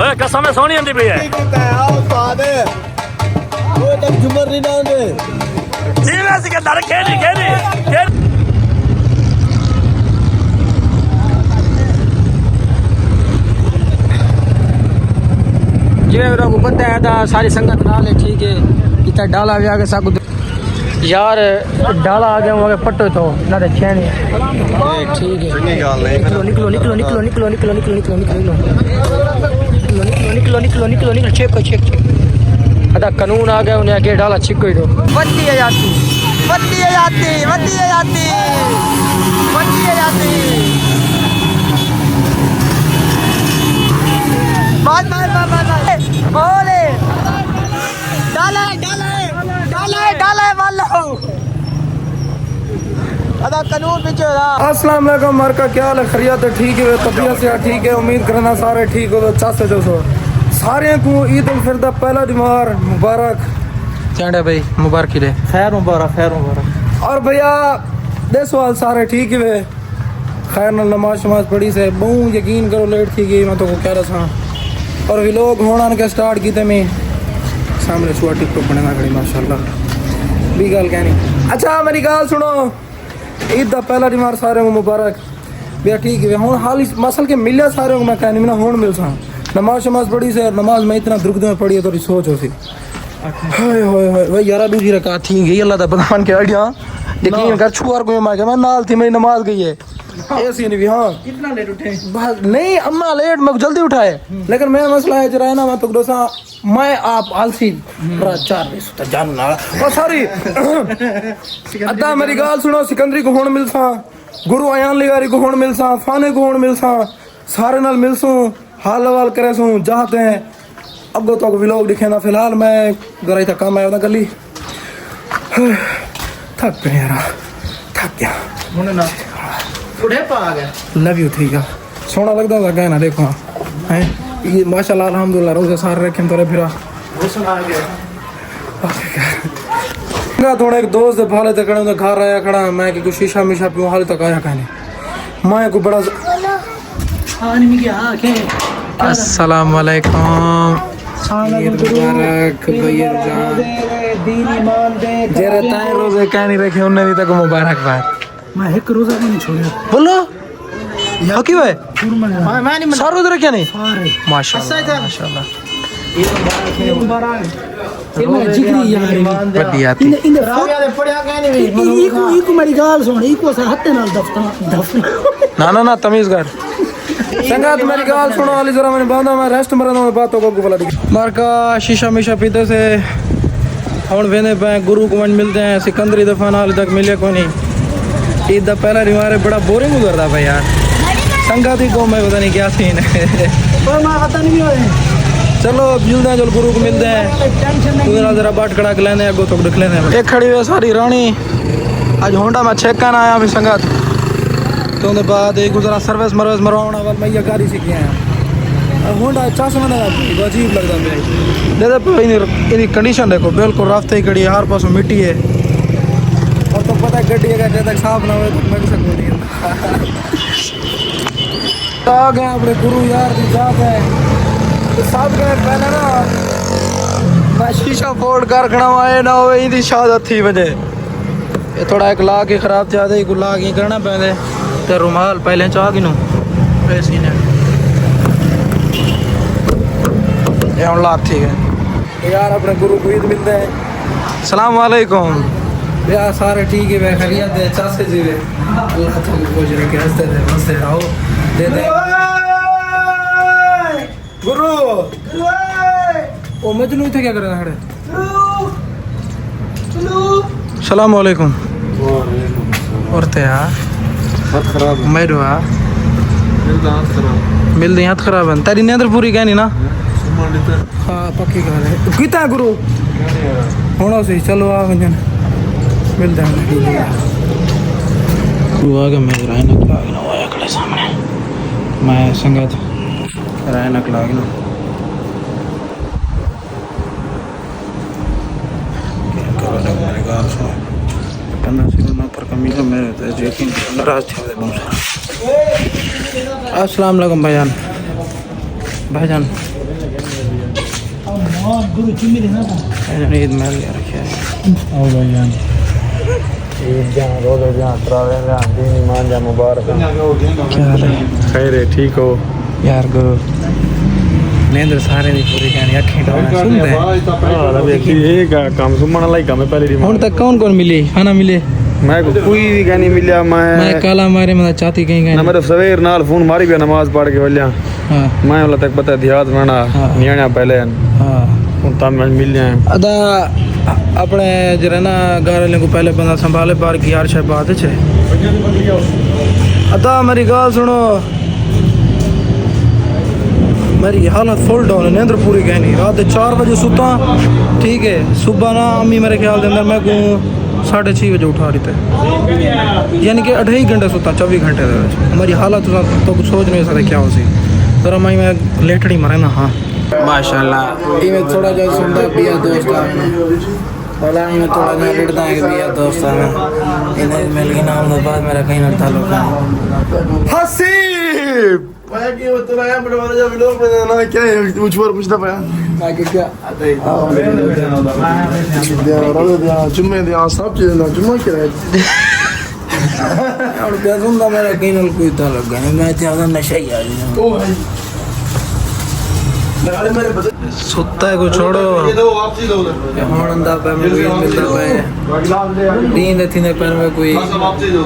ओए कसम है सोनी आंदी पई है आओ स्वाद है वो तक जुमर नहीं डालते जी वैसे के दर खेली जी मेरा को पता है था सारी संगत नाल है ठीक है इतना डाला भी आगे सब यार डाला आ गया वहां पट्टो तो ना रे छेनी ठीक है निकलो चेक अदा कानून आ गया उन्हें आगे डाला छिक दो वत्ती है जाती मार बोले डाले मार लो अदा कानून पीछे अस्सलाम वालेकुम मार का क्या हाल है खैरियत है ठीक है तबीयत से ठीक है उम्मीद करना सारे ठीक हो चासे दोस्तों सारे को ईद उल फितर पहला दिमार मुबारक चंडा भाई मुबारक ही खैर मुबारक और भैया दे सवाल सारे ठीक है खैर न नमाज पढ़ी से बहु यकीन करो लेट थी गई मैं तो को कह रहा था और व्लॉग होना के स्टार्ट किए मैं सामने सुआ टिकटॉक बनेगा खड़ी माशाल्लाह भी गल कहनी अच्छा मेरी गाल सुनो ईद का पहला दिमार सारे को मुबारक भैया ठीक है हूँ हाल मसल के मिले सारे को मैं कहनी मैं हूँ मिल सा नमाज पढ़ी से नमाज में इतना दुर्गद में पढ़ी है तो सोच हो सी भाई यार दूसरी रकात थी गई अल्लाह बदान के अड़िया यकीन कर छुआर को मैं नाल थी मेरी नमाज गई है ऐसी नहीं भी हाँ कितना लेट उठे नहीं अम्मा लेट मैं जल्दी उठाए लेकिन मेरा मसला है जरा है ना मैं तो दोसा मैं आप आलसी चार नहीं सुता जान ना ओ सॉरी अद्दा मेरी गाल सुनो सिकंदरी को होण मिलसा गुरु अयान लिगारी को होण मिलसा फाने को होण मिलसा सारे नाल मिलसू हाल हवाल करे सू जाते हैं अब तो व्लॉग दिखेना फिलहाल मैं घर तक काम आया गली थक गया यार थक गया ना उठे पा गया लव यू ठीक है सोना लगता था कहना देखो हैं ये माशाल्लाह अल्हम्दुलिल्लाह रोज़ सारे रखे तोरे फिरा थोड़ा एक दोस्त हाले तक खड़े घर आया खड़ा मैं कि कुछ शीशा मीशा पीऊँ हाले तक आया कहने मैं को बड़ा अस्सलाम वालेकुम मुबारक भैया जान जेरे ताए रोज़े कहनी रखे उन्हें भी तक मुबारकबाद मैं एक रोजा नहीं छोड़ा बोलो हकी भाई मैं नहीं सारे उधर क्या नहीं सारे माशाल्लाह माशाल्लाह ये मैं जिगरी यार बढ़िया थी इन राविया दे पड़या कहने भी इको मेरी गाल सुन इको से हत्ते नाल दफन ना तमीज कर संगत मेरी गाल सुनो वाली जरा मैंने बांधा मैं रेस्ट मरना में बातों को बोला दी मार का शीशा मीशा पीते से हम वेने पे गुरु को मिलते हैं सिकंदरी दफा हाल तक मिले को नहीं ईद का पहला रिवार है बड़ा बोरिंग गुजरता भाई यार संगत ही को मैं पता नहीं क्या सीन है चलो मिलते हैं चलो गुरु को मिलते हैं उधर जरा बाट कड़ा के लेने अगो तक दिख लेने एक खड़ी हुई सारी रानी आज होंडा में चेक करना आया भी संगत तो उनके बाद एक गुजरा सर्विस मरवाना वाल मैं ये गाड़ी सीखी आया होंडा 400 में अजीब लगता है इनकी कंडीशन देखो बिल्कुल रास्ते ही खड़ी है हर पासों मिट्टी है और तो पता है गड्डी अगर जब तक साफ ना हो तो मैं भी सकूँ नहीं आ गए अपने गुरु यार की जात है तो साफ गए पहले ना मैं शीशा फोड़ कर खड़ा आए ना हो इनकी शहादत थी मुझे ये थोड़ा एक लाग ही खराब थे आधे लाग ही करना पैदे तो रुमाल पहले चाह गिनू ऐसी ने ये हम लाग ठीक है यार अपने गुरु को ईद मिलते हैं सलाम वालेकुम यार सारे ठीक है मैं खैरियत है चासे जी वे अल्लाह तुमको खुश रखे हंसते रहो दे दे गुरु ओ मजनू थे क्या कर रहे हैं सलाम वालेकुम और ते यार हाथ खराब मैं दुआ मिल दे हाथ खराब है तेरी नींद पूरी कहनी ना हां पक्की गल है कितना गुरु होना सही चलो आ वंजन मिलता है मैं रायनक लागना आया खड़े सामने मैं संगत रायनक लागना पर कमी तो मेरे यकीन नाराज थे बहुत सारा अस्सलाम वालेकुम भाईजान ईद महल रखे खैर है ठीक हो यार गुरु नेंद्र सारे दी पूरी कहानी अखी डोलना सुनते ये काम सुमन वाला ही काम है पहले हुन तक कौन कौन मिली खाना मिले मैं को कोई भी नहीं मिलिया मैं काला मारे मतलब चाहती कहीं ना मैं तो सवेर नाल फोन मारी भी नमाज पढ़ के वलिया हां मैं वाला तक पता ध्यान बना नियाणा पहले हां हुन तब मैं मिल जाए अदा अपने जरा ना घर वाले को पहले बंदा संभाले बार की यार शायद बात है अदा मेरी गाल सुनो मेरी हालत फुल डाउन है नींद पूरी कहनी रात 4 बजे सुता ठीक है सुबह ना अम्मी मेरे ख्याल के अंदर मैं को 6:30 बजे उठा रही थे यानी कि 2.5 घंटे सुता 24 घंटे मेरी हालत तो कुछ सोच नहीं सकते क्या हो सी जरा मैं लेटड़ी मरे ना हाँ माशाल्लाह इमे थोड़ा जो सुनता पिया दोस्त वाला इमे थोड़ा जो लेटता है पिया दोस्त है इन्हें मिल के नाम के बाद मेरा कहीं ना ताल्लुक है हसीब मैं कि वो तो आया बड़ा वाला जब लोग ना क्या है मुझ पर पूछता पाया मैं क्या दिया जुम्मे दिया सब चीज ना जुम्मा क्या है और क्या सुनता मेरा कहीं ना कोई ताल्लुक नहीं मैं ज्यादा नशा ही आ गया ओ भाई मेरे बदल सुत्ता है को छोड़ो ये दो वापसी दो ਹੁਣ ਅੰਦਾ ਪੈ ਮੈਨੂੰ ਵੀ ਮਿਲਦਾ ਪਏ नींद थी ने पर में कोई वापसी दो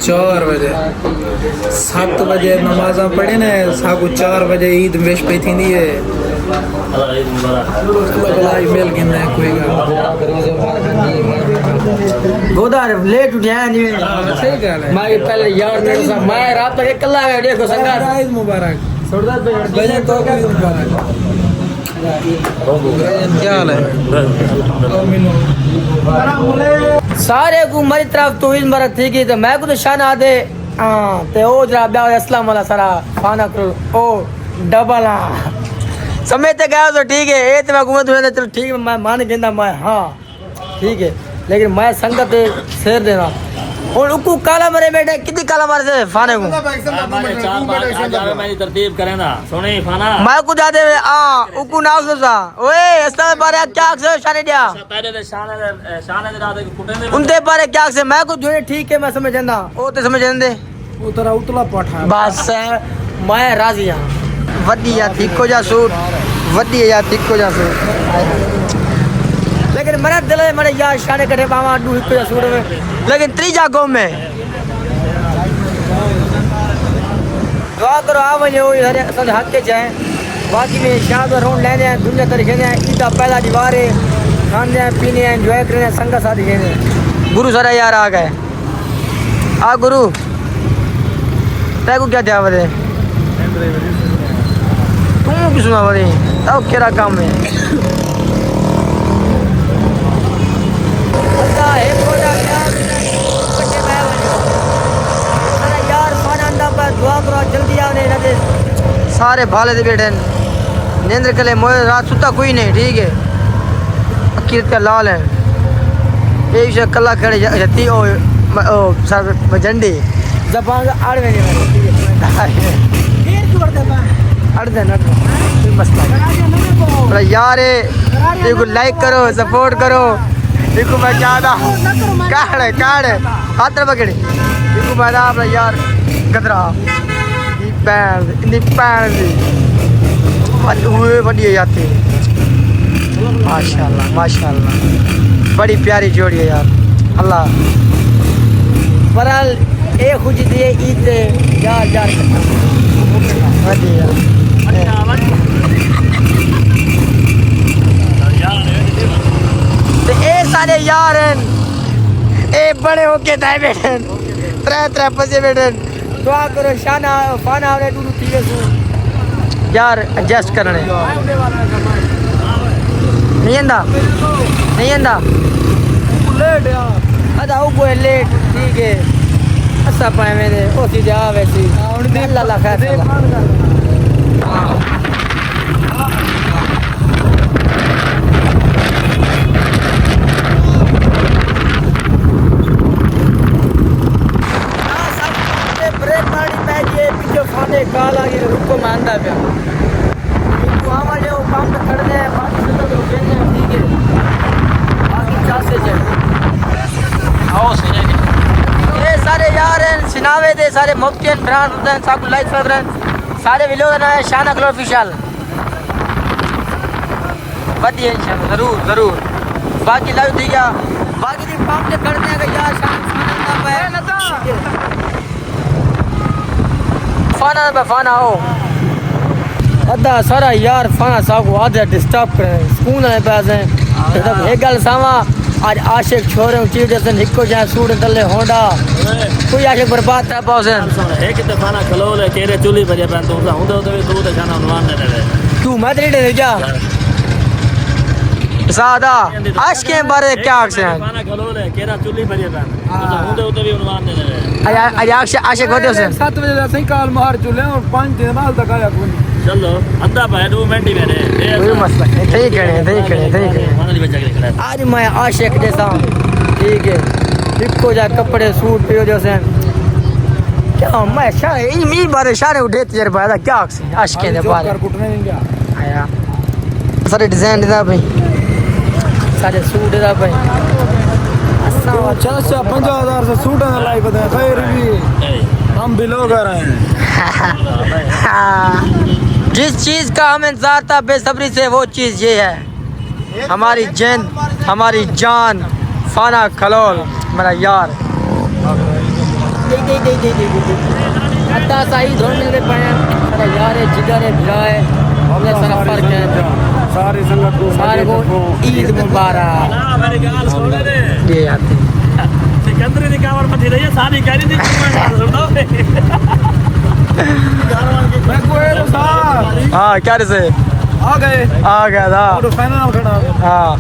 4 बजे 7 बजे नमाज़ा पढ़े ने सागु 4 बजे ईद वेश पे थी नहीं है अल्लाह ईमेल गिनना कोई गोदार लेट उठा नहीं सही गाल है मैं पहले यार मेरे साथ मैं रात तक अकेला है देखो संगा ईद मुबारक सरदार भाई तो ईद मुबारक क्या हाल है सारे को मेरी तरफ तो ईद मुबारक थी कि तो मैं को तो शान आदे हां ते ओ जरा ब्याह अस्सलाम वाला सारा खाना करो ओ डबल समय ते गया तो ठीक है ए ते मैं घूमे तो चलो ठीक है मैं मान गेंदा मैं हां ठीक है लेकिन मैं संगत शेर देना और उकू काला मरे बैठे कितनी काला मारे से फाने को मैं तरतीब करे ना सोने फाना मैं को जादे आ उकू नाव से ओए अस्ता बारे क्या से शाने दिया पहले तो शान दे रात कुटे ने उनते बारे क्या से मैं को जो ठीक है मैं समझंदा ओ ते समझंदे उतरा उतला पाठा बस मैं राजी हां वडिया थिको जा सूट वडिया थिको जा सूट लेकिन मेरा दिल है मेरे यार शाने कटे बावा डू हिको जा सूट में लेकिन त्रीजा गो में दुआ करो आ वने ओ इधर सब हक के जाए बाकी में शाद राउंड लेने हैं दुनिया तरीके ने ईद पहला दीवार है खाने पीने एंजॉय करने संग साथ खेलने गुरु सारा यार आ गए आ गुरु तेरे को क्या ध्यान दे तुम की सुना बड़ी तब केरा काम है अल्लाह है खोजा क्या कटे मैं सारा यार पाना अंडा पर दुआ करो जल्दी आने ना दे सारे भाले दे बैठे नेंद्र कले मोए रात सुता कोई नहीं ठीक है अकीरत का लाल है एक से कला खड़े जती ओ सर झंडी जबान आड़ में नहीं अड़ दे ना मसला अरे यार देखो लाइक करो सपोर्ट करो देखो मैं ज्यादा काड़ हाथ पकड़े देखो मैं अपना यार गदरा पैन हुए बढ़िया जाते माशाल्लाह माशाल्लाह बड़ी प्यारी जोड़ी है यार अल्लाह बहरहाल ए खुश दिए ईद यार यार बढ़िया तो ए सारे यार ए बड़े होके दाए बैठे त्रै बजे बैठे दुआ करो शाना फाना आवरे डूडू ठीक है यार एडजस्ट करने नहीं आंदा लेट यार अदा वो लेट ठीक है असा पाए मेरे ओ सीधे आ वैसी अल्लाह खैर ब्रेक मारी पै गई पीछे खाने काल आ गई रुको मानदा पे तो हमारे वो काम पे खड़े हैं बाकी सब लोग कहते हैं ठीक है बाकी चार से चल आओ सुने ये सारे यार हैं सिनावे दे सारे मुफ्तियन फ्रांस होते हैं सब लाइक कर रहे हैं सारे विलोद ना है शाना कलर ऑफिशियल बढ़िया इंशाल्लाह जरूर जरूर बाकी लाइव ठीक है बाकी भी काम पे खड़े हैं कि यार शाना पे फाना हो अद्धा सारा यार फाना साहब को आधे डिस्टर्ब करे स्कूल में पास हैं मतलब एक गल सावा आज आशिक छोरे चीफ जैसे हिको जा सूट तले होंडा कोई आशिक बर्बाद था पासन एक दफा ना खलो ले केरे चुली बजे पन तू सा हुंदो तो तू तो जाना उनवान ने रे तू मत रे जा सादा आज के बारे क्या आखसे हैं खाना खलो ले केरा चुली बजे पन तो हुंदो तो भी उनवान ने रे आज आशिक होते से 7 बजे से काल मार चुले और 5 दिन नाल तक आया कोई चलो अद्धा पाए 2 मिनट ही मेरे कोई मसला नहीं ठीक है खाना दी बच्चा के खड़ा आज मैं आशिक जैसा ठीक है हिको जा कपड़े सूट पियो जैसे क्या मैं शारे इन बारे शारे उठे तेरे पाया क्या आखसे आशिक के बारे कुटने नहीं गया आया सारे डिजाइन दा भाई सारे सूट दा भाई असा 50,000 से सूट ना लाई बता खैर भी हम भी लोग आ रहे हैं जिस चीज का हम इंतजार था बेसब्री से वो चीज ये है हमारी जिंद हमारी जान फाना खलोल मेरा यार अद्धा सही धोन मिल रहे पाए मेरा यार है जिगर है भिड़ा है हमने सारा फर्क है सारी संगत को सारे को ईद मुबारक ना मेरी गाल सुन ले ये आते सिकंदरी दी कावर मथी रही है सारी कह रही थी सुनो मैं कोई तो साहब हाँ क्या से आ गए था और फाइनल खड़ा हाँ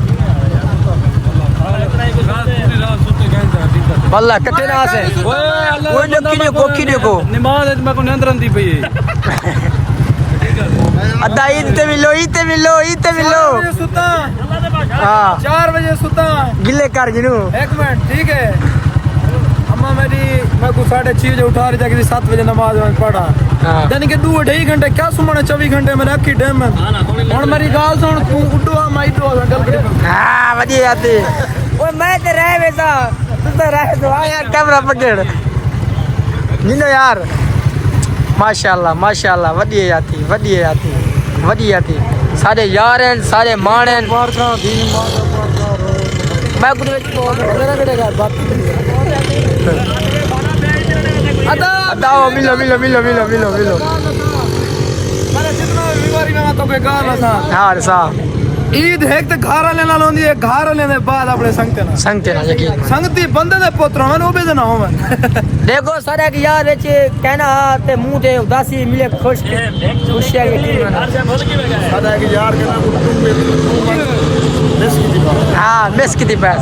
बल्ला कट्टे ना से कोई देखो नमाज में को नियंत्रण दी पई अद्धा ईद ते मिलो सुता हाँ 4 बजे सुता गिले कर जिनू एक मिनट ठीक है अम्मा मेरी मैं को 6:30 बजे उठा रही जाके 7 बजे नमाज में पढ़ा हाँ। यानी कि 2-2.5 घंटे क्या सुमना 24 घंटे में रखी टाइम में और मेरी गाल सुन तू उड्डो माई तो गल करी हाँ बढ़िया आती ओए मैं तो रह वैसा तू तो रह तो आ यार कैमरा पकड़ नीनो यार माशाल्लाह बढ़िया आती सारे यार हैं सारे मान हैं मैं कुछ अदा मिलो मैंने जितना बीमारी में तो बेकार ना था हाँ सा ईद है तो घर लेना लोंदी है घर लेने बाद अपने संगते ना संगते ना यकीन संगती बंदे दे पुत्र मैं वो बेजना हूं मैं देखो सारे के यार विच कहना ते मुंह ते उदासी मिले खुशियां यकीन हर से बोल के गए सादा कि यार के ना कुटुंब में हाँ मिस की पैस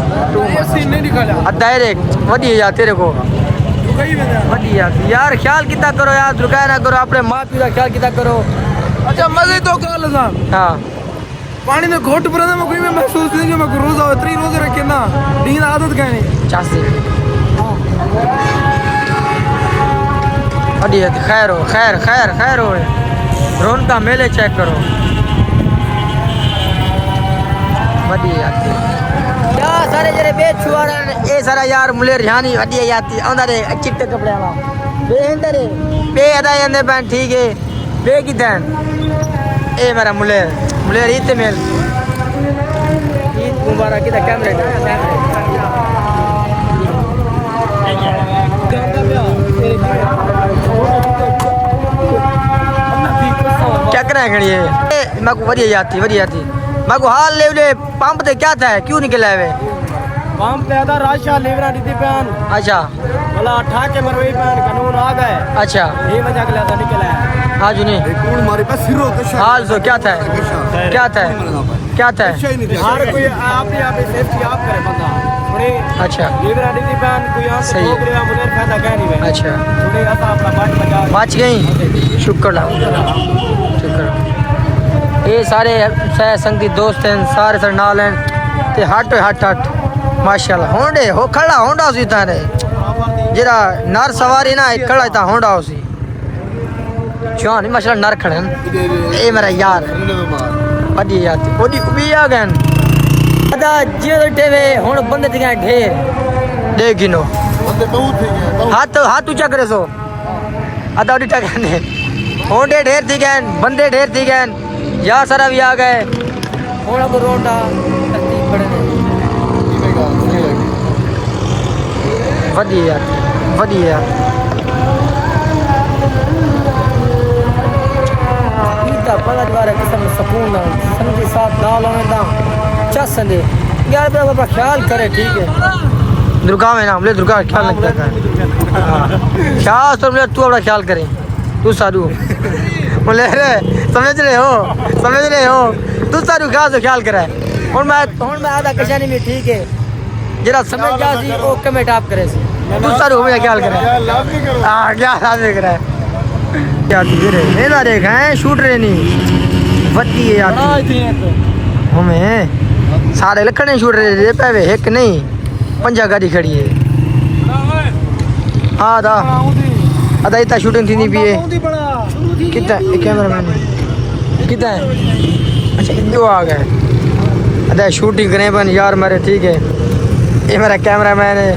ऐसी नहीं निकाला डायरेक्ट बढ़िया तेरे को कहीं में जा बढ़िया यार ख्याल कितना करो यार रुकाया ना करो अपने माँ पिता का ख्याल कितना करो अच्छा मजे तो कर लो साहब हाँ पानी में घोट पर मैं कोई में महसूस नहीं कि मैं रोजा 3 रोजे रखे ना नींद आदत क्या नहीं चासी बढ़िया खैर हो रोन का मेले चेक करो बढ़िया क्या सारे जरे बेच छुआ ए सारा यार मुले रिहानी बढ़िया आती आंदा रे चिट्टे कपड़े वाला बे इंदर बे अदा अंदर बन ठीक है बे किधर ए मेरा मुले ईद मेल ईद मुबारक किधर कैमरे क्या करना है खड़ी है मैं को बढ़िया आती मैं को हाल ले पंप ते क्या था क्यों निकला है पंप पे आधा राशा लेवरा नीति पैन अच्छा बोला ठा के मरवई पैन कानून आ गए अच्छा ये वजह के लिए निकला है हाँ जी नहीं कौन हमारे पास सिरो तो हाल सो क्या था हर कोई आप ही सेफ्टी आप करे बंदा थोड़ी अच्छा लेवरा नीति पैन कोई आप सही है। मुझे फायदा क्या नहीं है अच्छा थोड़ी ऐसा अपना बाट बजा बच गई शुक्र ये सारे सह संगती दोस्त हैं सारे सर नाल हैं ते हट माशाल्लाह होंडे हो खड़ा होंडा सी तारे जरा नर सवारी ना खड़ा था होंडा सी जान माशाल्लाह नर खड़े ए मेरा यार बढ़िया यार ओडी भी आ गए अदा जे टेवे हुन बंदे दिया ढेर देख गिनो बंदे बहुत थे हाथ ऊंचा करे सो अदा ओडी टकने होंडे ढेर थी गए बंदे ढेर थी गए यार सारा भी आ गए हुन अब रोटा तरतीब पड़े बढ़िया बढ़िया पलट बार किस्म सुकून संगी साथ दाल होने चसंदे यार अपना ख्याल करे ठीक है दुर्गा में नाम ले दुर्गा ख्याल लगता है ख्याल तो तू अपना ख्याल करे तू सारू बोले रे समझ रहे हो तू सारू ख्याल करे और मैं आधा कशानी में ठीक है जरा समझ जा सी ओ कमेंट आप करे सी तू सारू हमें ख्याल करे हां क्या लाभ करे क्या रे मेरा देख हैं शूट रहे नहीं वती है यार हमें सारे लखने शूट रहे पे एक नहीं पंजा गाड़ी खड़ी है हां दा अदा इतना शूटिंग थी नहीं भी है कितना कैमरामैन कितना है अच्छा दो आ गए अदा शूटिंग करें बन यार मेरे ठीक है ये मेरा कैमरामैन है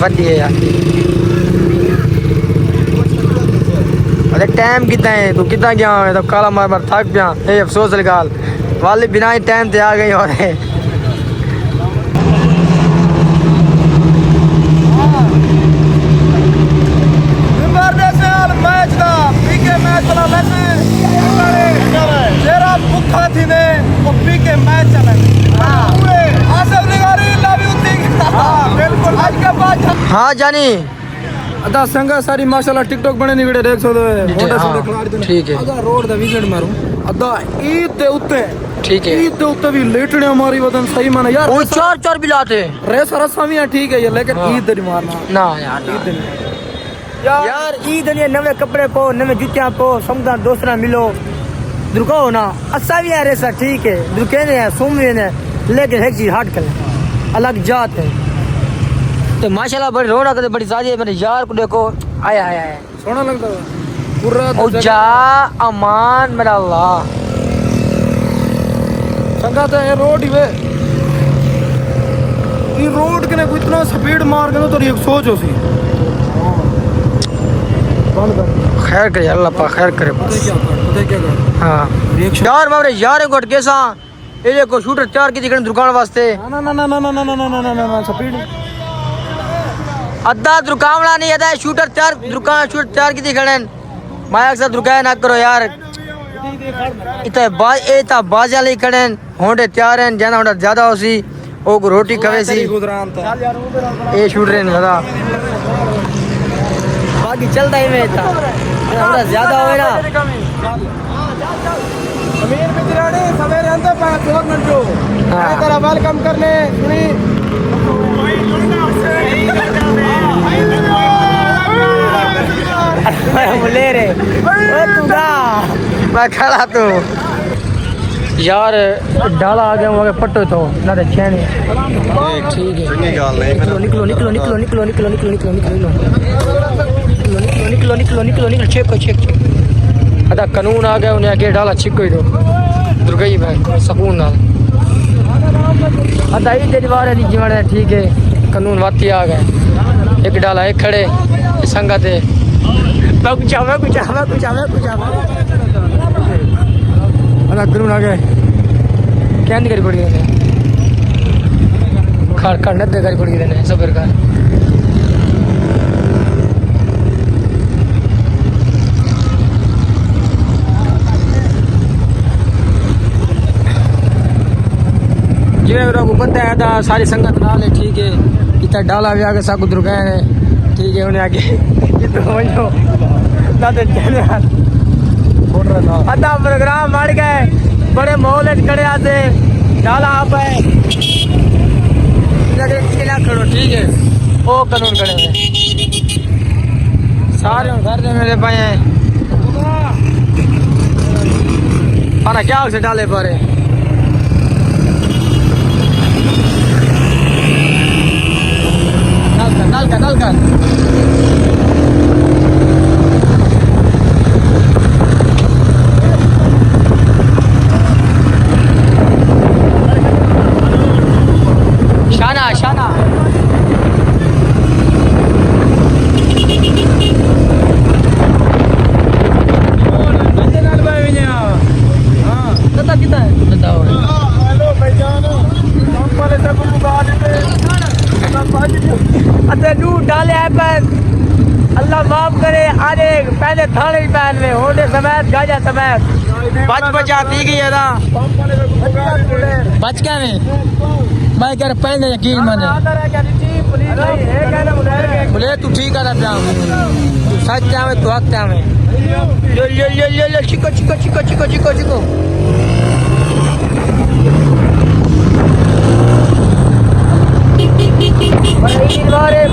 वती है यार अरे टाइम कितना है तू कितना गया है तो काला मार मार थक गया ए अफसोस लगाल वाले बिना ही टाइम ते आ गई और है मैच का पीके मैच चला वैसे तेरा भूखा थी ने वो पीके मैच चला आसिफ निगारी लव यू थिंक बिल्कुल आज के बाद हाँ जानी अदा संगा सारी माशाल्लाह टिकटॉक बने नहीं वीडियो देख सकते हो मोटा सोटे खिलाड़ी ठीक है अदा रोड दा विजिट मारूं अदा ईद दे उत्ते ठीक है ईद दे उत्ते भी लेटने हमारी वतन सही माने यार वो चार भी लाते रे सारा सामिया ठीक है ये लेकिन ईद दे नहीं मारना ना यार ईद दे नहीं यार ईद ने नवे कपड़े पो नवे जूतियां पो समझा दोस्तरा मिलो दुर्को ना अच्छा भी है रेसा ठीक है दुर्के ने सुमी ने लेकिन एक चीज हट कर अलग जात है तो माशाल्लाह बड़ी रौनक है बड़ी साजी है मेरे यार को देखो आया आया आया सोना लगता है पूरा ओ जा अमान मेरा अल्लाह संगा तो ये रोड ही वे ये रोड के ने कोई इतना स्पीड मार के तो एक सोच हो सी खैर करे अल्लाह पाक खैर करे बस पता क्या कर हां यार मारे यार गोट कैसा ये देखो शूटर चार की दिखन दुकान वास्ते ना ना ना ना ना ना ना ना ना ना स्पीड अद्धा दुकावला नहीं अदा शूटर चार दुकान शूटर चार की दिखन माया के साथ रुकाया ना करो यार इतना बाजा ले खड़न होंडे तैयार हैं जाना होंडा ज्यादा होसी ओ रोटी खवे सी ए शूटर ने बता बाकी चलता ही में था होंडा ज्यादा होए ना अमीर बिजराड़ी सवेरे अंदर 5 मिनट जो मैं तेरा वेलकम करने सुनी बोले रे ओ तू गा मैं खड़ा तू यार डाला आ गया वहां पट्टो तो ना दे छेने ठीक है निकलो निकलो निकलो निकलो निकलो निकलो निकलो निकलो निकलो निकलो निकलो चेक चेक अदा कानून आ गया उन्हें आगे डाला छिक कोई दो दुर्गई भाई सुकून नाल अदा ही दीवार है जीवन है ठीक है कानून वाती आ गए एक डाला एक खड़े संगत है मैं कुछ अदा कानून आ गए क्या नहीं करी पड़ी देने खड़ खड़ न करी पड़ी देने सबर का जिवें को पता है था सारी संगत नाल है ठीक है इतना डाला भी आगे साकु दुर्गाए ने ठीक है उन्हें आगे इतना वजो ना तो चले अद्धा प्रोग्राम मार गए बड़े माहौल खड़े आते डाला आप है खड़ो ठीक है ओ कानून खड़े हुए सारे घर दे मेरे पाए पाना क्या से डाले पारे नल का पहले थाने पैन में होने समेत गाजा समेत बच आती गई है ना बच क्या नहीं मैं कह रहा पहले यकीन माने बोले तू ठीक है ना तू सच जावे तू हक जावे ले चिको चिको चिको चिको चिको चिको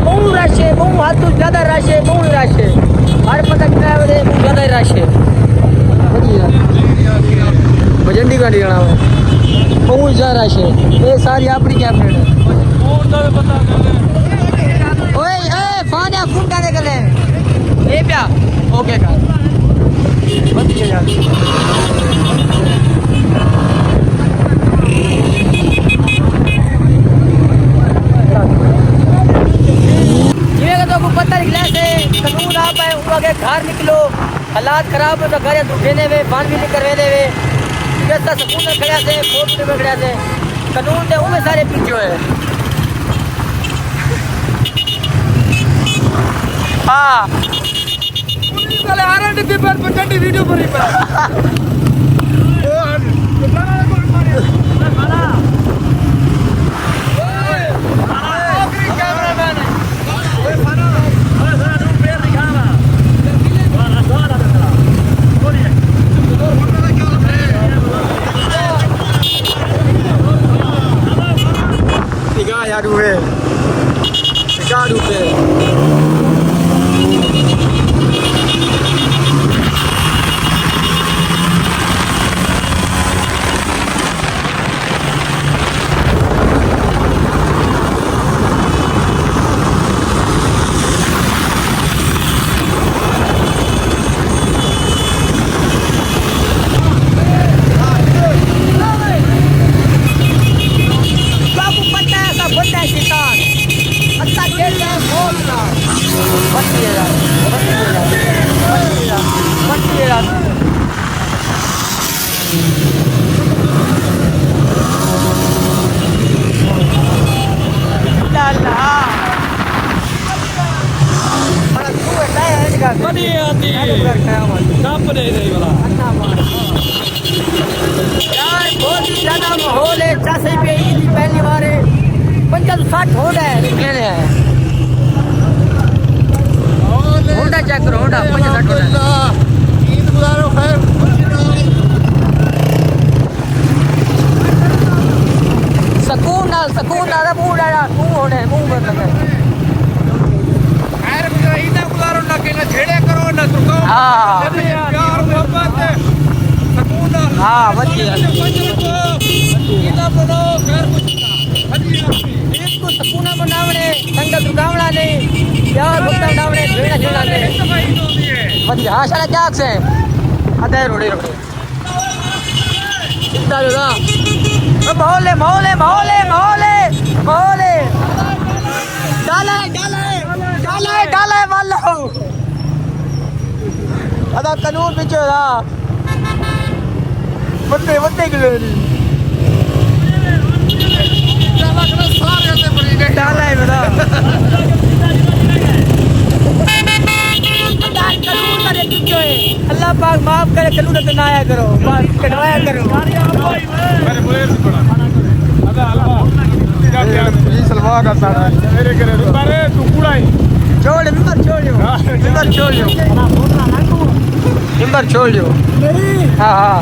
बहुत रश है बहुत हाथ तो ज्यादा रश है बहुत रश है हर पता क्या है बहुत ज्यादा रश है भजंडी गाड़ी जाना है बहुत ज्यादा रश है ये सारी अपनी कैबिनेट है ओए ए फोन या फोन का निकले ये क्या ओके का बच गया पता निकला से कानून आप है उनके घर निकलो हालात खराब हो तो घर दुखेने में बाल भी नहीं करवेने में जैसा सुकून में खड़ा से कोर्ट में खड़ा से कानून दे उनमें सारे पीछे है हाँ पुलिस वाले आ रहे हैं पर पचंडी वीडियो पर ही माहौल है 80 रुपये ईद पहली बार है 50-60 हो रहा है निकले हैं होंडा चेक करो होंडा 50-60 हो रहा है ईद गुजारो खैर सकून ना पूरा मुंह होने मुंह बंद कर खैर ईद गुजारो ना के ना छेड़े करो ना तुको हां प्यार मोहब्बत सकून ना हां बढ़िया ईद बनो खैर ईद को सकून बनावणे संगत दुगावणा ने प्यार भक्ता डावणे भेड़ा झेला ने बढ़िया हां सारा क्या से आधे रोड़े चिंता जो ना माहौल डाले वाला अदा कानून पीछे ना बंदे किलो डाला है बेटा अल्लाह पाक माफ करे कानून पे ना आया करो कटवाया करो सलवा का सारा मेरे करे अरे तू कूड़ा ही छोड़ नंबर छोड़ लियो हां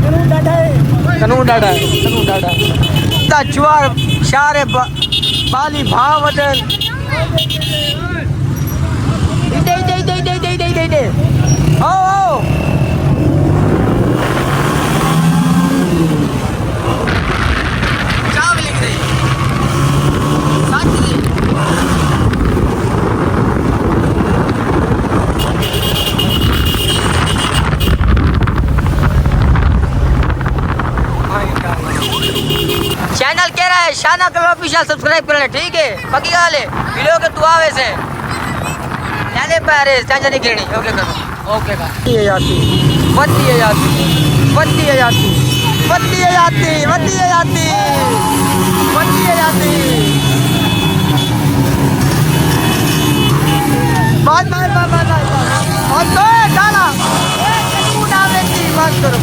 कानून डाटा है ता चुआर शारे बाली भाव वदन दे ओ चाव लिख दे साथ दे चैनल कह रहा है शाना कलर ऑफिशियल सब्सक्राइब कर ले ठीक है बाकी गाल है वीडियो के दुआ वैसे यानी पैरे टेंशन नहीं लेनी ओके का ये जाती बात और तो डाला तू ना बेटी बस करो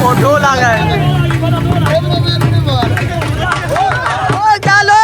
वो ढोल आ गए ओ डालो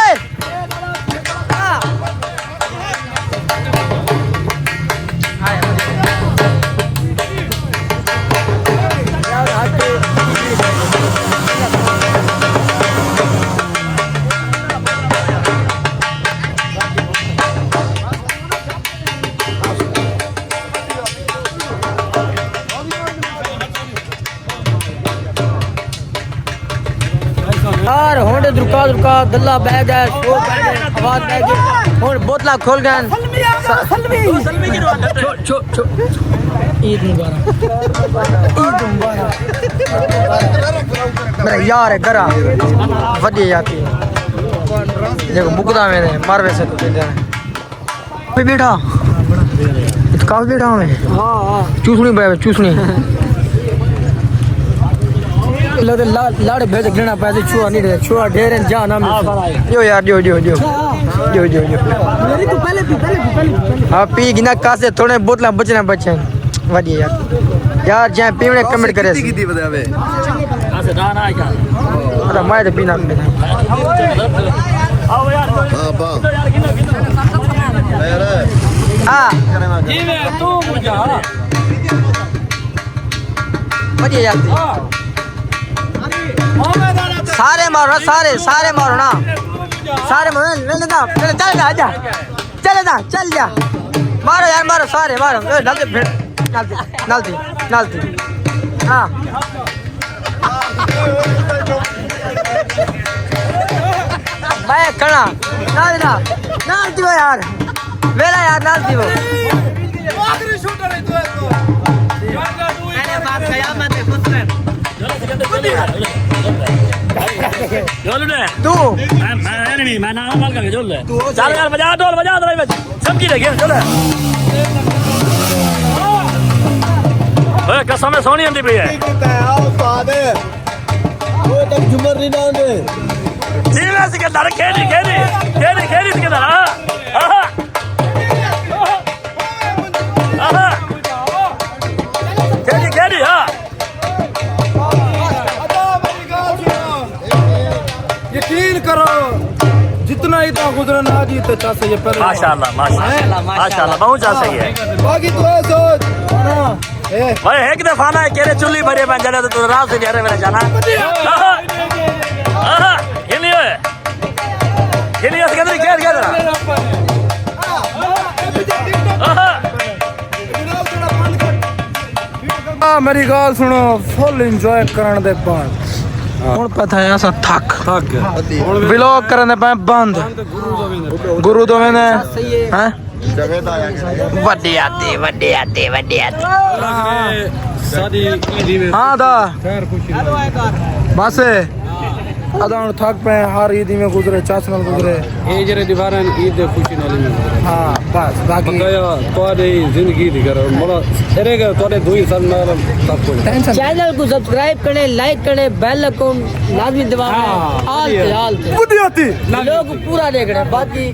यार होंडे रुका गल्ला बह गया शोर बह गया आवाज बह गई और बोतला खोल गए ईद मुबारक मेरा यार है घरा वड्डी जाती है देखो मुकदा मेरे मारवे से तो कोई बैठा काफी बैठा हूँ मैं चूसनी लाड़ भेज गिरना पैसे छुआ नहीं रहे छुआ ढेर जा ना जो यार जो मेरी तो पहले हाँ पी गिना कासे थोड़े बोतला बचना बचे वादी यार जहाँ पीने कमेंट करे कितनी बतावे ऐसे दाना है क्या अरे मैं तो पीना आओ यार हाँ जी मैं तू बुझा बढ़िया यार सारे मारो ना सारे मारो चल जा मारो यार मारो सारे मारो नलती हाँ मैं कड़ा नालती वो यार वेला यार नालती वो जोल दे तू मैं नहीं मैं ना माल करके जोल दे चल यार बजा ढोल समझी लगे चल ओए कसम है सोनी आंदी पई है आओ सादे वो तक झुमर नहीं डालते जीवे से के दर खेली से के दर खेली हां यकीन करो जितना इतना गुजरा ना जी तो चाह ये पहले माशाल्लाह बहुत जा सही है बाकी तो है सोच भाई एक दफा ना केरे चुल्ली भरे बन जाने तो रात से जा रहे मेरा जाना खेलिए इसके अंदर मेरी गाल सुनो फुल एंजॉय करने दे बाद ਹੁਣ ਪਤਾ ਹੈ ਅਸਾਂ ਥੱਕ ਵਲੌਗ ਕਰਨ ਦੇ ਪਏ ਬੰਦ ਗੁਰੂ ਦੋਵੇਂ ਨੇ ਹੈ ਵੱਡੇ ਆਤੇ ਸਾਡੀ ਹਾਂ ਦਾ ਬਸ अदा हम थक पे हर ईद में गुजरे चास नाल गुजरे ये जरे दीवारन ईद खुशी नाल में हाँ बस बाकी गया तोरे जिंदगी दी करो मोला तेरे तोरे दो ही सन नाल सब कुछ चैनल को सब्सक्राइब करें लाइक करें बेल आइकन लाजमी दबाएं हाल लोग पूरा देख रहे हैं बाकी